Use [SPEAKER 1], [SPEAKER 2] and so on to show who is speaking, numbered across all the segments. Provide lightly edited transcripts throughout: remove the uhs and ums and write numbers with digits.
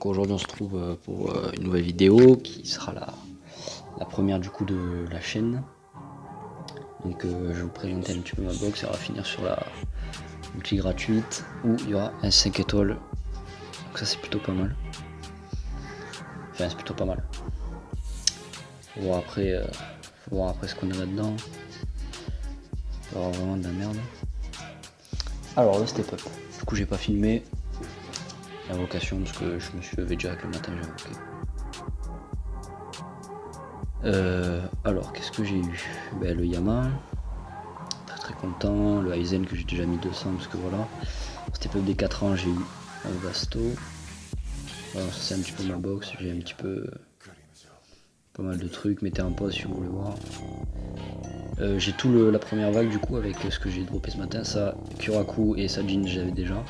[SPEAKER 1] aujourd'hui on se trouve pour une nouvelle vidéo qui sera la première du coup de la chaîne. Donc je vais vous présenter un petit peu ma box et on va finir sur la multi gratuite où il y aura un 5 étoiles. Donc ça c'est plutôt pas mal. Enfin c'est plutôt pas mal. Faut voir après ce qu'on a là-dedans. Il va y avoir vraiment de la merde. Alors le step up. Du coup j'ai pas filmé l'invocation parce que je me suis levé direct le matin, j'ai invoqué. Alors qu'est-ce que j'ai eu? Le Yama, très content, le Aizen que j'ai déjà mis 200 parce que voilà. Step up des 4 ans j'ai eu un Vasto. Voilà, ça c'est un petit peu ma box, j'ai un petit peu pas mal de trucs, mettez en pause si vous voulez voir. J'ai tout la première vague du coup avec ce que j'ai droppé ce matin, ça Kuraku et Sajin j'avais déjà.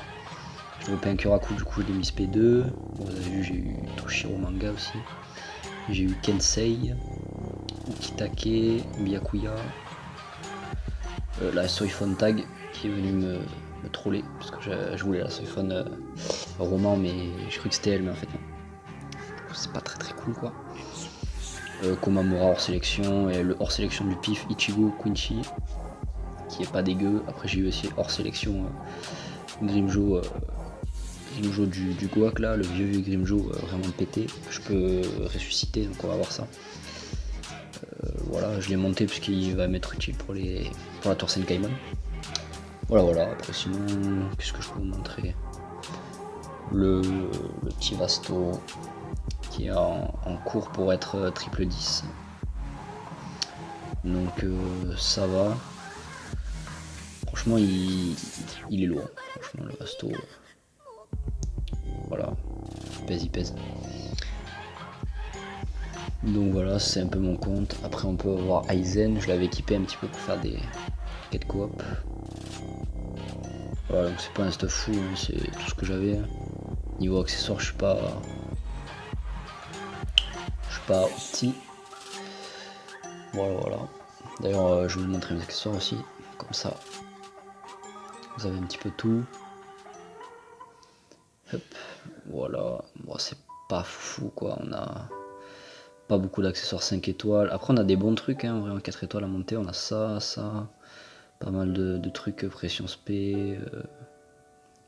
[SPEAKER 1] J'ai droppé un Kuraku du coup je l'ai mis SP2. Bon, vous avez vu j'ai eu Toshiro Manga aussi. J'ai eu Kensei, Ukitake, Byakuya, la Soifon Tag qui est venue me troller parce que je voulais la Soifon roman mais j'ai cru que c'était elle mais en fait non. C'est pas très cool quoi. Komamura hors sélection et le hors sélection du pif Ichigo Quincy qui est pas dégueu. Après j'ai eu aussi hors sélection Grimjo du Goak là, le vieux Grimjo vraiment pété. Je peux ressusciter donc on va voir ça. Voilà, je l'ai monté parce qu'il va m'être utile pour la Torsen Kaiman. Voilà, après sinon, qu'est-ce que je peux vous montrer? Le petit Vasto qui est en cours pour être triple 10. Donc ça va. Franchement il est lourd. Franchement le Vasto. Voilà, il pèse. Donc voilà, c'est un peu mon compte. Après on peut voir Aizen, je l'avais équipé un petit peu pour faire des quêtes coop. Voilà, donc c'est pas un stuff fou, hein, c'est tout ce que j'avais. Niveau accessoires, je suis pas petit. Voilà. D'ailleurs, je vais vous montrer mes accessoires aussi, comme ça. Vous avez un petit peu tout. Hop, voilà. Bon, c'est pas fou quoi, on a pas beaucoup d'accessoires 5 étoiles. Après on a des bons trucs, hein, vraiment 4 étoiles à monter, on a ça, pas mal de trucs pression spé,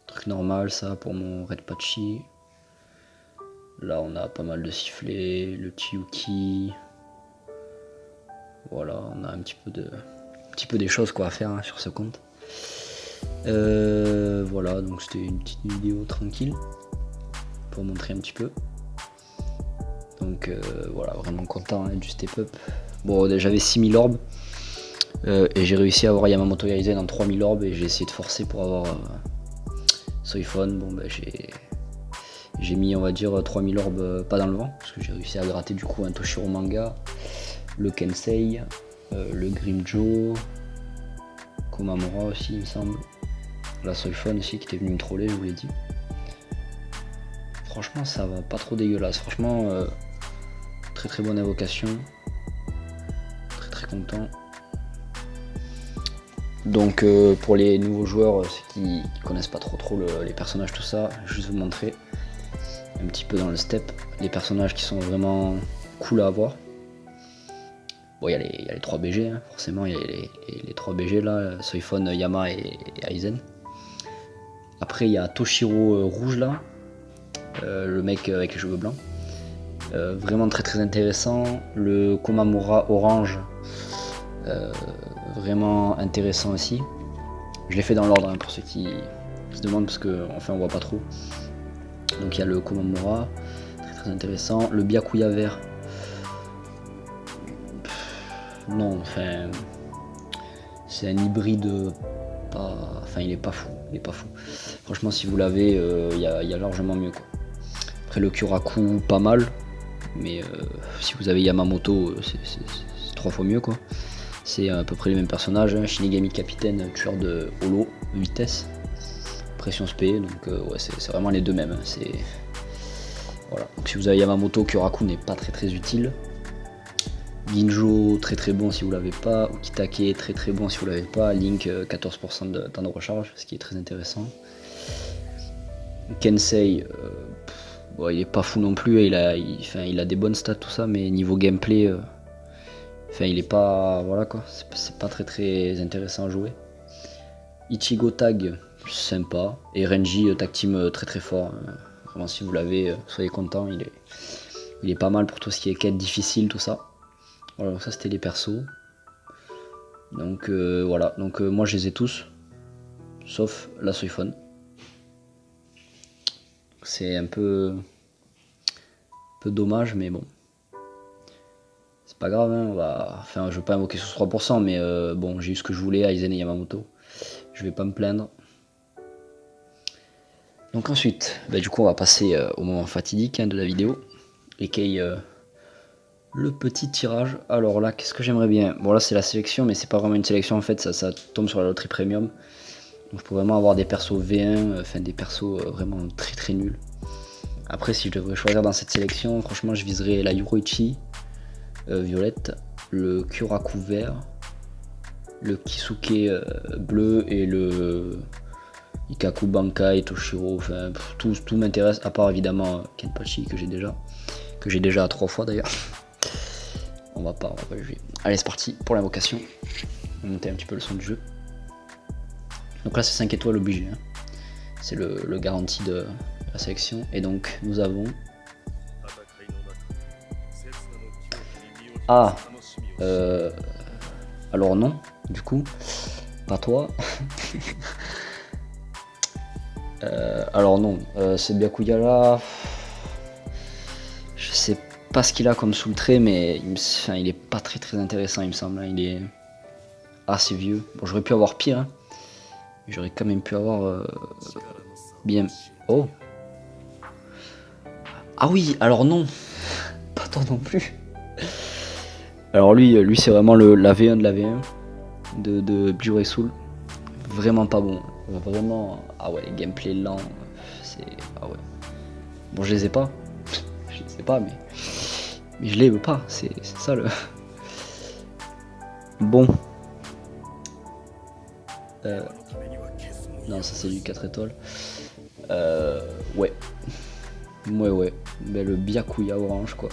[SPEAKER 1] truc normal ça pour mon Red Patchy. Là on a pas mal de sifflets, le Chiyuki. Voilà, on a un petit peu des choses quoi à faire hein, sur ce compte. Voilà, donc c'était une petite vidéo tranquille pour montrer un petit peu. Donc voilà, vraiment content hein, du step up. Bon, j'avais 6000 orbes et j'ai réussi à avoir Yamamoto Aizen en 3000 orbes et j'ai essayé de forcer pour avoir Soifon. Bon, j'ai mis, on va dire, 3000 orbes pas dans le vent parce que j'ai réussi à gratter du coup un Toshiro Manga, le Kensei, le Grimjo, Komamura aussi, il me semble, la Soifon aussi qui était venue me troller, je vous l'ai dit. Franchement, ça va pas trop dégueulasse. Franchement, très bonne invocation. Très content. Donc pour les nouveaux joueurs, ceux qui connaissent pas trop les personnages, tout ça, je vais juste vous montrer un petit peu dans le step les personnages qui sont vraiment cool à avoir. Bon, il y a les 3 BG, hein, forcément, il y a les 3 BG là, Soifon, Yama et Aizen. Après, il y a Toshiro rouge là, le mec avec les cheveux blancs. Vraiment très intéressant. Le Komamura orange, vraiment intéressant aussi. Je l'ai fait dans l'ordre hein, pour ceux qui se demandent parce que enfin on voit pas trop. Donc il y a le Komamura, très intéressant. Le Byakuya vert. Non, enfin c'est un hybride pas. Enfin il est pas fou. Franchement si vous l'avez, il y a largement mieux quoi. Après le Kuraku pas mal. Mais si vous avez Yamamoto, c'est 3 fois mieux quoi. C'est à peu près les mêmes personnages, hein. Shinigami capitaine, tueur de holo, vitesse, pression spé, donc ouais c'est vraiment les deux mêmes. Hein. Voilà. Donc si vous avez Yamamoto, Kuraku n'est pas très utile. Ginjo très bon si vous l'avez pas, Ukitake très bon si vous l'avez pas, Link 14% de temps de recharge, ce qui est très intéressant. Kensei, Bon, il est pas fou non plus, il a des bonnes stats tout ça, mais niveau gameplay, il est pas, voilà quoi, c'est pas très intéressant à jouer. Ichigo Tag, sympa, et Renji Tag Team très fort. Vraiment, si vous l'avez, soyez content, il est pas mal pour tout ce qui est quête difficile, tout ça. Voilà, donc ça c'était les persos. Donc voilà, donc moi je les ai tous, sauf la Soifon. C'est un peu dommage, mais bon. C'est pas grave, hein, enfin je veux pas invoquer sur 3%, mais bon, j'ai eu ce que je voulais, Aizen et Yamamoto. Je vais pas me plaindre. Donc ensuite, du coup on va passer au moment fatidique de la vidéo, et le petit tirage. Alors là, qu'est-ce que j'aimerais bien? Bon là c'est la sélection, mais c'est pas vraiment une sélection en fait, ça tombe sur la loterie premium. Donc je peux vraiment avoir des persos V1, enfin des persos vraiment très nuls. Après si je devrais choisir dans cette sélection, franchement je viserais la Yuroichi violette, le Kyoraku vert, le Kisuke bleu et le Ikaku Bankai, Toshiro, enfin tout m'intéresse, à part évidemment Kenpachi que j'ai déjà 3 fois d'ailleurs. On va pas juger. Allez c'est parti pour l'invocation. On va monter un petit peu le son du jeu. Donc là c'est 5 étoiles obligé, hein. C'est le garanti de la sélection. Et donc nous avons... Ah alors non, du coup, pas toi. Alors non, ce Byakuya là, je sais pas ce qu'il a comme sous le trait, mais il est pas très intéressant il me semble, hein. Il est assez vieux. Bon j'aurais pu avoir pire, hein. J'aurais quand même pu avoir bien... Oh. Ah oui, alors non, pas toi non plus. Alors lui c'est vraiment la V1 de la V1 de Blu-ray Soul. Vraiment pas bon. Vraiment, ah ouais, gameplay lent. C'est... Ah ouais. Bon je les ai pas. Je les ai pas, mais je les veux pas. C'est ça le... Bon. Non ça c'est du 4 étoiles. Ouais. Ouais. Mais le Byakuya orange quoi.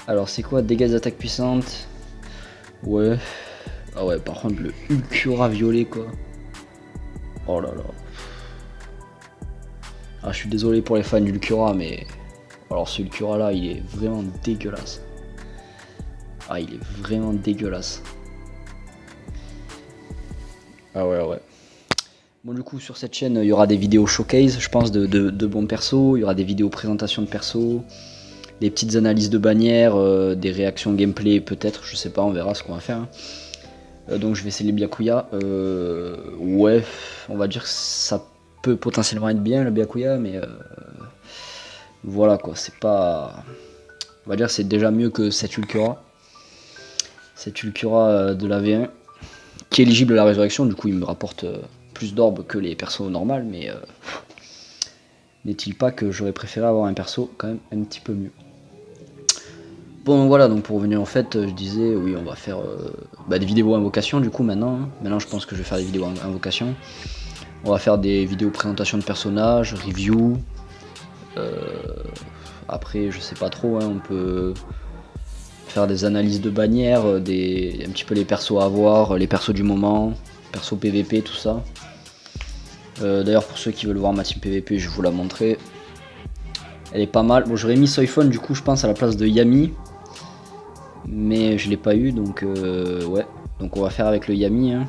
[SPEAKER 1] Alors c'est quoi? Dégâts d'attaque puissante. Ouais. Ah ouais, par contre le Ulcura violet quoi. Oh là là. Ah je suis désolé pour les fans d'Ulcura, mais alors ce Ulcura là il est vraiment dégueulasse. Ah il est vraiment dégueulasse. Ah ouais. Bon du coup sur cette chaîne il y aura des vidéos showcase je pense de bons persos, il y aura des vidéos présentation de persos, des petites analyses de bannières, des réactions gameplay peut-être, je sais pas, on verra ce qu'on va faire, hein. Donc je vais essayer les Byakuya. Ouais, on va dire que ça peut potentiellement être bien le Byakuya, mais voilà quoi, c'est pas... On va dire que c'est déjà mieux que cet Ulcura. Cet Ulcura de la V1, qui est éligible à la résurrection, du coup il me rapporte plus d'orbes que les persos normales, mais n'est-il pas que j'aurais préféré avoir un perso quand même un petit peu mieux. Bon voilà, donc pour revenir en fait, je disais oui on va faire des vidéos invocation du coup maintenant. Maintenant je pense que je vais faire des vidéos invocation. On va faire des vidéos présentation de personnages, review. Après je sais pas trop, hein, on peut faire des analyses de bannières, un petit peu les persos à avoir, les persos du moment, persos PVP, tout ça. D'ailleurs pour ceux qui veulent voir ma team PVP, je vais vous la montrer. Elle est pas mal. Bon j'aurais mis Soifon du coup je pense à la place de Yami, mais je l'ai pas eu, donc ouais. Donc on va faire avec le Yami, hein.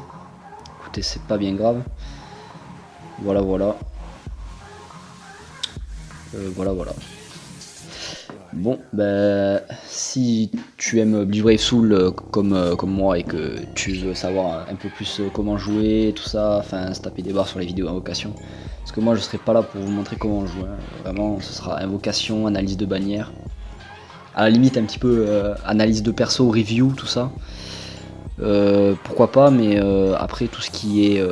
[SPEAKER 1] Écoutez c'est pas bien grave. Voilà. Voilà. Bon, si tu aimes Bleed Brave Soul comme moi et que tu veux savoir un peu plus comment jouer, tout ça, enfin se taper des barres sur les vidéos invocation, parce que moi je serai pas là pour vous montrer comment on joue, hein. Vraiment ce sera invocation, analyse de bannière, à la limite un petit peu analyse de perso, review, tout ça, pourquoi pas, mais après tout ce qui est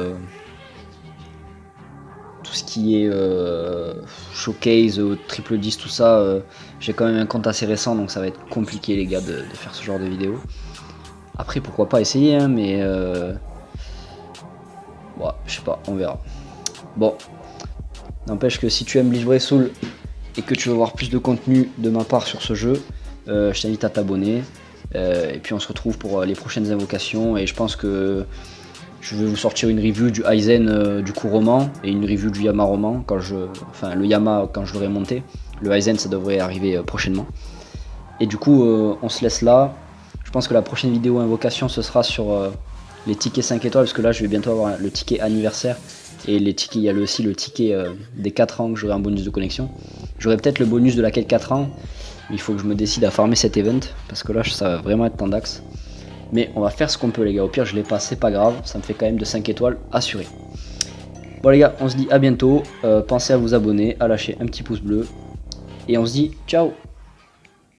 [SPEAKER 1] showcase, triple 10, tout ça, j'ai quand même un compte assez récent, donc ça va être compliqué les gars de faire ce genre de vidéo. Après pourquoi pas essayer, hein, mais je sais pas, on verra. Bon, n'empêche que si tu aimes Bleed Brave Soul, et que tu veux voir plus de contenu de ma part sur ce jeu, je t'invite à t'abonner. Et puis on se retrouve pour les prochaines invocations. Et je pense que je vais vous sortir une review du Aizen du coup roman et une review du Yama roman enfin le Yama quand je l'aurai monté. Le Aizen ça devrait arriver prochainement. Et du coup on se laisse là. Je pense que la prochaine vidéo invocation ce sera sur les tickets 5 étoiles parce que là je vais bientôt avoir le ticket anniversaire et les tickets, il y a aussi le ticket des 4 ans que j'aurai en bonus de connexion. J'aurai peut-être le bonus de la quête 4 ans. Il faut que je me décide à farmer cet event parce que là ça va vraiment être tendax. Mais on va faire ce qu'on peut les gars, au pire je l'ai pas, c'est pas grave, ça me fait quand même de 5 étoiles assuré. Bon les gars, on se dit à bientôt, pensez à vous abonner, à lâcher un petit pouce bleu, et on se dit ciao.